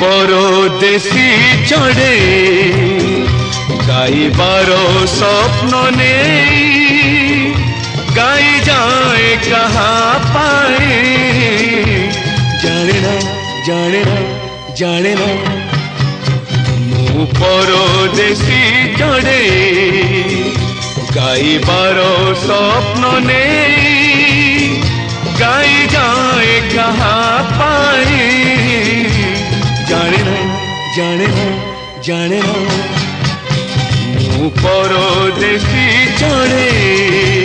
परदेसी चढ़े गाइबार स्वप्न ने गाई जाए कहाँ पाए जाने ना जाने ना जाने ना मु परदेसी चढ़े गाइबार स्वप्न ने गाई जाए कहाँ पाए जाने ना जाने ना जाने ना मु परदेसी चढ़े।